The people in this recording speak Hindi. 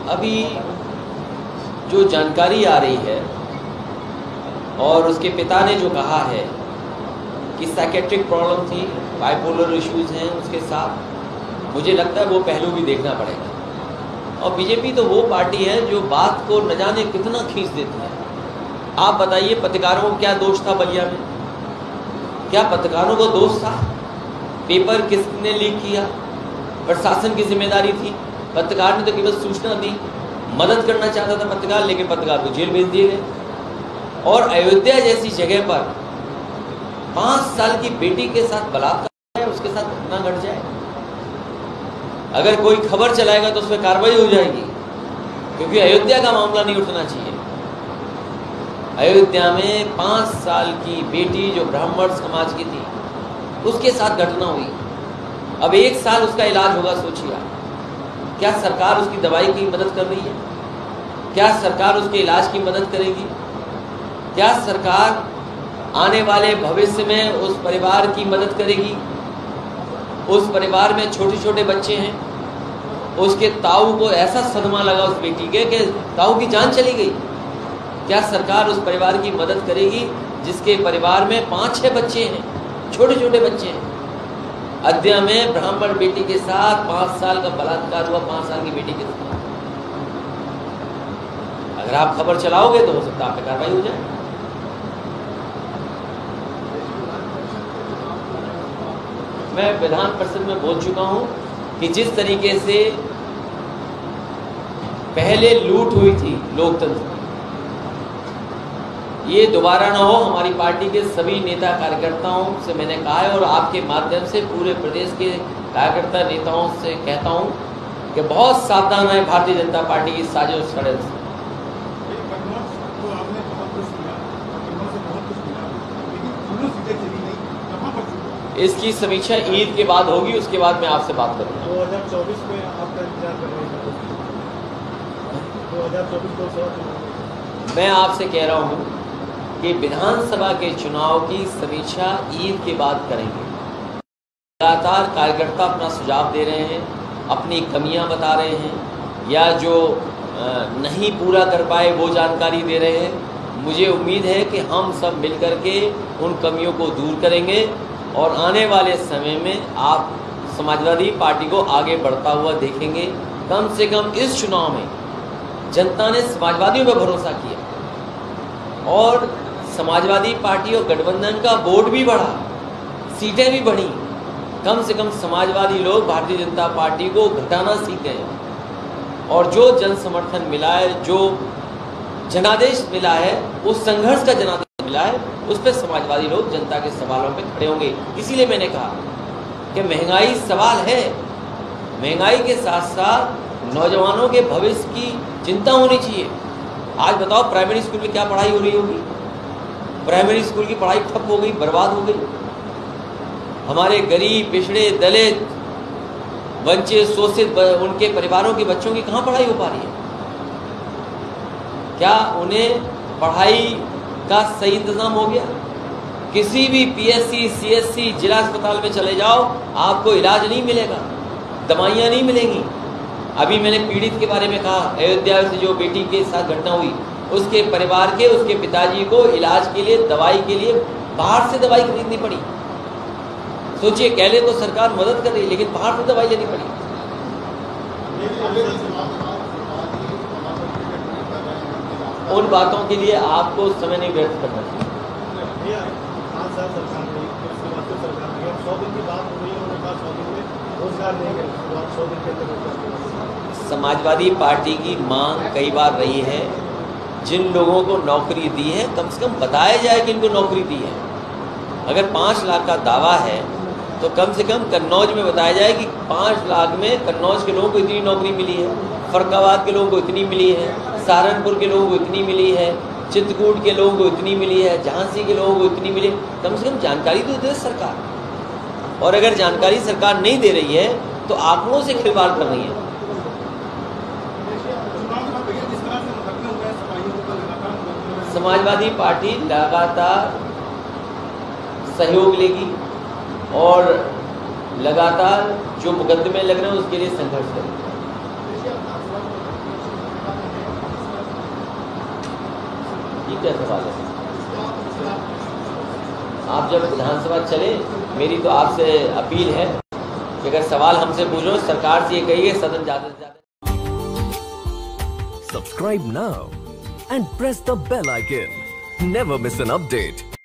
अभी जो जानकारी आ रही है और उसके पिता ने जो कहा है कि साइकेट्रिक प्रॉब्लम थी, बाइपोलर इश्यूज हैं उसके साथ, मुझे लगता है वो पहलू भी देखना पड़ेगा। और बीजेपी तो वो पार्टी है जो बात को न जाने कितना खींच देती है। आप बताइए, पत्रकारों को क्या दोष था बलिया में? क्या पत्रकारों को दोष था? पेपर किसने लीक किया? प्रशासन की जिम्मेदारी थी। पत्रकार ने तो केवल सूचना दी, मदद करना चाहता था पत्रकार, लेकिन पत्रकार को जेल भेज दिए गए। और अयोध्या जैसी जगह पर 5 साल की बेटी के साथ बलात्कार है, उसके साथ घटना घट जाए, अगर कोई खबर चलाएगा तो उसमें कार्रवाई हो जाएगी, क्योंकि अयोध्या का मामला नहीं उठना चाहिए। अयोध्या में 5 साल की बेटी जो ब्राह्मण समाज की थी, उसके साथ घटना हुई। अब 1 साल उसका इलाज होगा, सोचिए आप। क्या सरकार उसकी दवाई की मदद कर रही है? क्या सरकार उसके इलाज की मदद करेगी? क्या सरकार आने वाले भविष्य में उस परिवार की मदद करेगी? उस परिवार में छोटे छोटे बच्चे हैं, उसके ताऊ को ऐसा सदमा लगा उस बेटी के कि ताऊ की जान चली गई। क्या सरकार उस परिवार की मदद करेगी जिसके परिवार में 5-6 बच्चे हैं, छोटे छोटे बच्चे हैं? अयोध्या में ब्राह्मण बेटी के साथ 5 साल का बलात्कार हुआ, 5 साल की बेटी के साथ। अगर आप खबर चलाओगे तो हो सकता है आप पे कार्रवाई हो जाए। मैं विधान परिषद में बोल चुका हूं कि जिस तरीके से पहले लूट हुई थी लोकतंत्र, ये दोबारा ना हो। हमारी पार्टी के सभी नेता कार्यकर्ताओं से मैंने कहा है और आपके माध्यम से पूरे प्रदेश के कार्यकर्ता नेताओं से कहता हूं कि बहुत सावधान है भारतीय जनता पार्टी की साजिश षड्यंत्र से। इसकी समीक्षा ईद के बाद होगी, उसके बाद मैं आपसे बात करूंगा। 2024 में आपका इंतजार कर रहे हैं? 2024 मैं आपसे कह रहा हूं कि विधानसभा के चुनाव की समीक्षा ईद के बाद करेंगे। लगातार कार्यकर्ता अपना सुझाव दे रहे हैं, अपनी कमियां बता रहे हैं, या जो नहीं पूरा कर पाए वो जानकारी दे रहे हैं। मुझे उम्मीद है कि हम सब मिलकर के उन कमियों को दूर करेंगे और आने वाले समय में आप समाजवादी पार्टी को आगे बढ़ता हुआ देखेंगे। कम से कम इस चुनाव में जनता ने समाजवादियों पर भरोसा किया और समाजवादी पार्टी और गठबंधन का वोट भी बढ़ा, सीटें भी बढ़ी। कम से कम समाजवादी लोग भारतीय जनता पार्टी को घटाना सीख गए और जो जन समर्थन मिला है, जो जनादेश मिला है, उस संघर्ष का जनादेश मिला है, उस पर समाजवादी लोग जनता के सवालों पे खड़े होंगे। इसीलिए मैंने कहा कि महंगाई सवाल है, महंगाई के साथ साथ नौजवानों के भविष्य की चिंता होनी चाहिए। आज बताओ प्राइमरी स्कूल में क्या पढ़ाई हो रही होगी? प्राइमरी स्कूल की पढ़ाई ठप हो गई, बर्बाद हो गई। हमारे गरीब, पिछड़े, दलित, वंचित, शोषित उनके परिवारों के बच्चों की कहाँ पढ़ाई हो पा रही है? क्या उन्हें पढ़ाई का सही इंतजाम हो गया? किसी भी पीएससी, सीएससी, जिला अस्पताल में चले जाओ, आपको इलाज नहीं मिलेगा, दवाइयाँ नहीं मिलेंगी। अभी मैंने पीड़ित के बारे में कहा, अयोध्या से जो बेटी के साथ घटना हुई, उसके परिवार के, उसके पिताजी को इलाज के लिए, दवाई के लिए बाहर से दवाई खरीदनी पड़ी। सोचिए, पहले तो सरकार मदद कर रही है, लेकिन बाहर से दवाई लेनी पड़ी। उन बातों के लिए आपको समय नहीं व्यर्थ करना चाहिए। समाजवादी पार्टी की मांग कई बार रही है, जिन लोगों को नौकरी दी है कम से कम बताया जाए कि इनको नौकरी दी है। अगर 5 लाख का दावा है तो कम से कम कन्नौज में बताया जाए कि 5 लाख में कन्नौज के लोगों को इतनी नौकरी मिली है, फर्रुखाबाद के लोगों को इतनी मिली है, सहारनपुर के लोगों को इतनी मिली है, चित्रकूट के लोगों को इतनी मिली है, झांसी के लोगों को इतनी मिली। कम से कम जानकारी तो दे सरकार। और अगर जानकारी सरकार नहीं दे रही है तो आंकड़ों से खिलवाड़ कर रही है। समाजवादी पार्टी लगातार सहयोग लेगी और लगातार जो मुकदमे लग रहे हैं उसके लिए संघर्ष करेगी। ये क्या सवाल है? आप जब विधानसभा चले, मेरी तो आपसे अपील है कि अगर सवाल हमसे पूछो, सरकार से ये कहिए सदन ज़्यादा से ज़्यादा। Subscribe now and press the bell icon. Never miss an update.